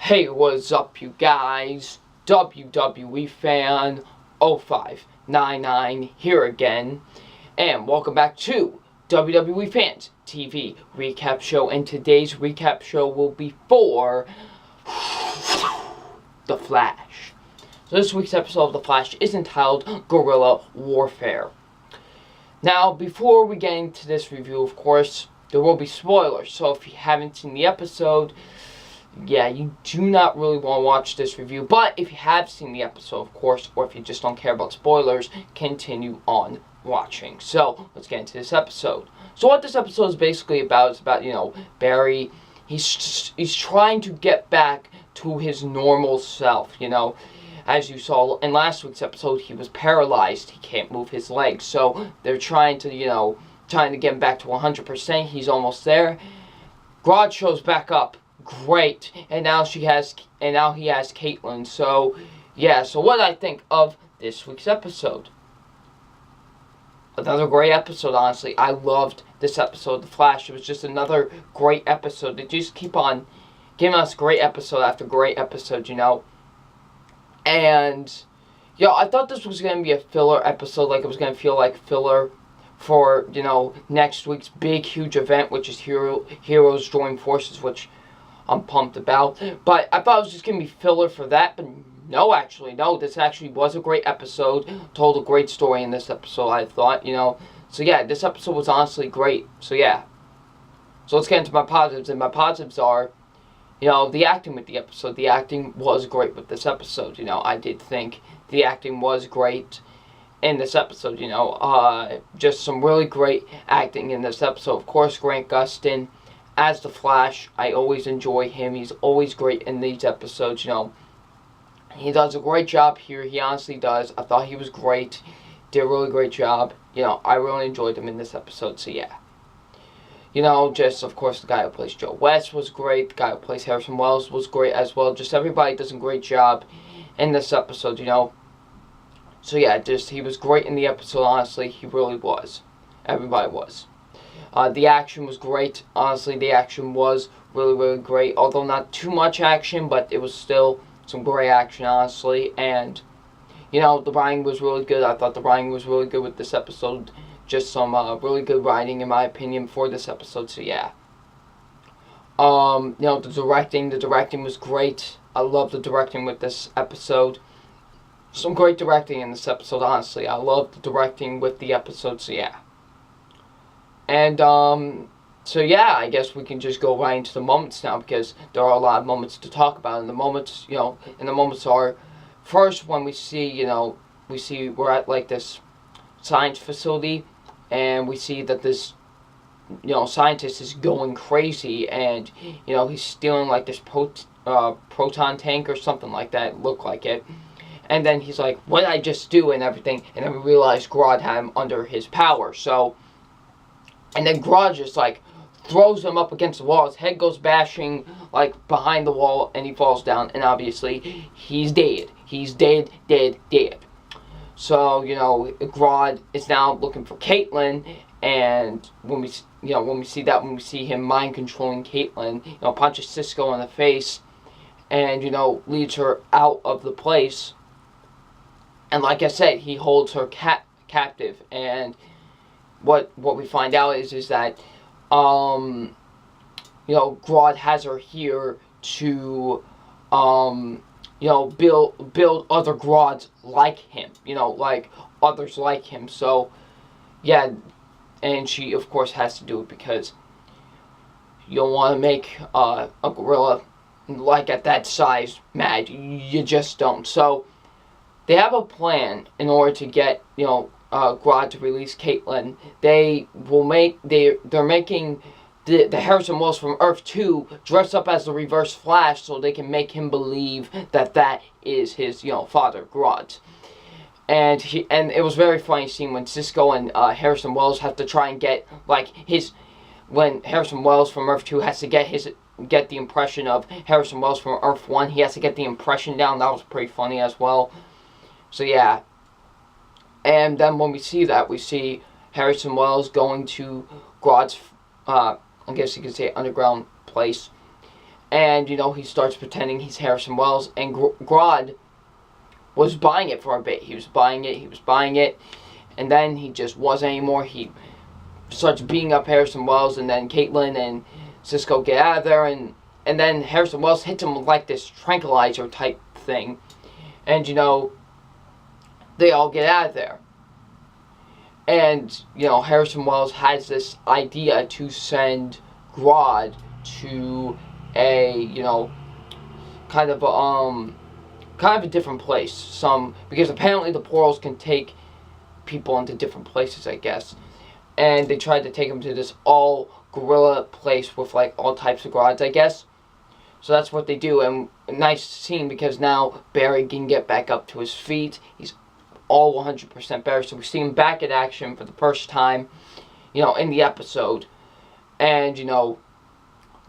Hey, what's up, you guys? WWE fan 0599 here again, and welcome back to WWE Fans TV Recap Show. And today's recap show will be for The Flash. So this week's episode of The Flash is entitled Guerrilla Warfare. Now, before we get into this review, of course, there will be spoilers. So if you haven't seen the episode, yeah, you do not really want to watch this review. But if you have seen the episode, of course, or if you just don't care about spoilers, continue on watching. So let's get into this episode. So what this episode is basically about is about, Barry. He's trying to get back to his normal self, As you saw in last week's episode, he was paralyzed. He can't move his legs. So they're trying to get him back to 100%. He's almost there. Grodd shows back up. Great. And now he has Caitlin. So yeah, so what I think of this week's episode. Another great episode, honestly. I loved this episode, The Flash. It was just another great episode. They just keep on giving us great episode after great episode, And I thought this was going to be a filler episode, like it was going to feel like filler for, next week's big, huge event, which is Heroes Join Forces, which I'm pumped about. But I thought it was just going to be filler for that, but no, this actually was a great episode. Told a great story in this episode, I thought, So yeah, this episode was honestly great. So yeah. So let's get into my positives, and my positives are, the acting with the episode. The acting was great with this episode, I did think the acting was great in this episode, just some really great acting in this episode. Of course, Grant Gustin as the Flash, I always enjoy him. He's always great in these episodes, He does a great job here. He honestly does. I thought he was great. Did a really great job. I really enjoyed him in this episode, so yeah. Just, of course, the guy who plays Joe West was great. The guy who plays Harrison Wells was great as well. Just everybody does a great job in this episode, So yeah, he was great in the episode, honestly. He really was. Everybody was. The action was great. Honestly, the action was really, really great. Although not too much action, but it was still some great action, honestly. And, the writing was really good. I thought the writing was really good with this episode. Just some really good writing, in my opinion, for this episode. So, yeah. The directing was great. I love the directing with this episode. Some great directing in this episode, honestly. I love the directing with the episode, so yeah. And, so yeah, I guess we can just go right into the moments now, because there are a lot of moments to talk about. And the moments, are, first when we see, we're at, like, this science facility, and we see that this, scientist is going crazy, and, he's stealing, like, this proton tank or something like that, looked like it. And then he's like, what did I just do, and everything, and then we realize Grodd had him under his power, so. And then Grodd just, throws him up against the wall. His head goes bashing, behind the wall, and he falls down. And obviously, he's dead. He's dead. So, Grodd is now looking for Caitlin. And when we see him mind-controlling Caitlin, punches Cisco in the face. And, leads her out of the place. And like I said, he holds her captive. And what we find out is that, Grodd has her here to, build other Grodds like him, like others like him. So, yeah, and she, of course, has to do it because you don't want to make a gorilla, at that size, mad. You just don't. So, they have a plan in order to get, Grodd to release Caitlin. They're making the Harrison Wells from Earth 2 dress up as the Reverse Flash so they can make him believe that is his, father, Grodd. And it was a very funny scene when Cisco and Harrison Wells have to try and get, when Harrison Wells from Earth 2 has to get the impression of Harrison Wells from Earth 1, he has to get the impression down. That was pretty funny as well. So yeah. And then when we see that, we see Harrison Wells going to Grodd's, I guess you could say, underground place. And, he starts pretending he's Harrison Wells, and Grodd was buying it for a bit. He was buying it, and then he just wasn't anymore. He starts beating up Harrison Wells, and then Caitlin and Cisco get out of there, and then Harrison Wells hits him with like this tranquilizer type thing, and they all get out of there. And Harrison Wells has this idea to send Grodd to a kind of a different place. Because apparently the portals can take people into different places, I guess. And they tried to take him to this all gorilla place with like all types of Grodds, I guess. So that's what they do, and a nice scene because now Barry can get back up to his feet. He's all 100% better. So we see him back in action for the first time, in the episode. And,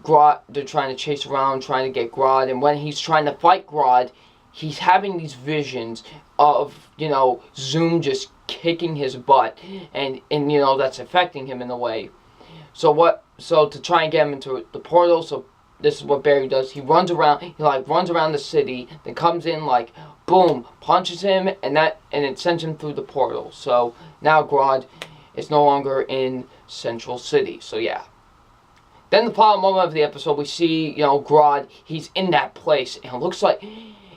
Grodd, they're trying to chase around, trying to get Grodd. And when he's trying to fight Grodd, he's having these visions of, Zoom just kicking his butt. And that's affecting him in a way. So to try and get him into the portal, so this is what Barry does. He runs around the city, then comes in like, boom, punches him, and it sends him through the portal. So now Grodd is no longer in Central City. So yeah. Then the final moment of the episode, we see, Grodd, he's in that place, and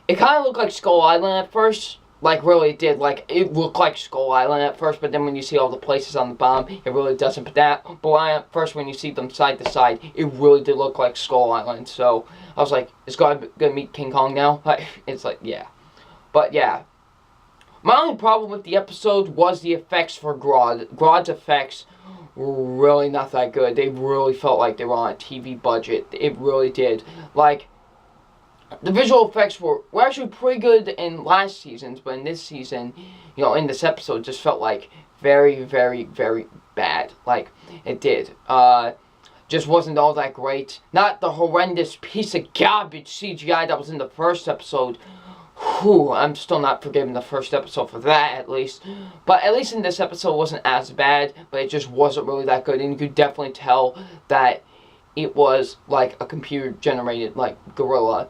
it kind of looked like Skull Island at first. Like, really, it did. Like, it looked like Skull Island at first, but then when you see all the places on the bottom, it really doesn't. But at first, when you see them side to side, it really did look like Skull Island. So, I was like, is God gonna meet King Kong now? It's like, yeah. But, yeah. My only problem with the episode was the effects for Grodd. Grodd's effects were really not that good. They really felt like they were on a TV budget. It really did. Like, the visual effects were actually pretty good in last season's, but in this season, in this episode, just felt like very, very, very bad. Like, it did. Just wasn't all that great. Not the horrendous piece of garbage CGI that was in the first episode. Whew, I'm still not forgiving the first episode for that, at least. But at least in this episode, it wasn't as bad, but it just wasn't really that good. And you could definitely tell that it was like a computer-generated, like, gorilla.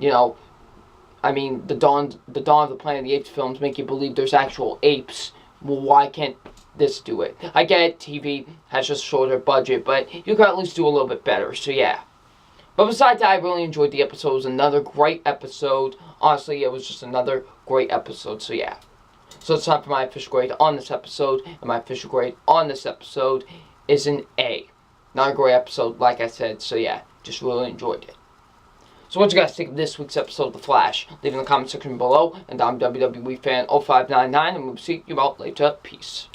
I mean, the Dawn of the Planet of the Apes films make you believe there's actual apes. Well, why can't this do it? I get it, TV has just shorter budget, but you can at least do a little bit better, so yeah. But besides that, I really enjoyed the episode. It was another great episode. Honestly, it was just another great episode, so yeah. So it's time for my official grade on this episode, and my official grade on this episode is an A. Not a great episode, like I said, so yeah, just really enjoyed it. So what you guys think of this week's episode of The Flash? Leave in the comment section below. And I'm WWE Fan 0599, and we'll see you all later. Peace.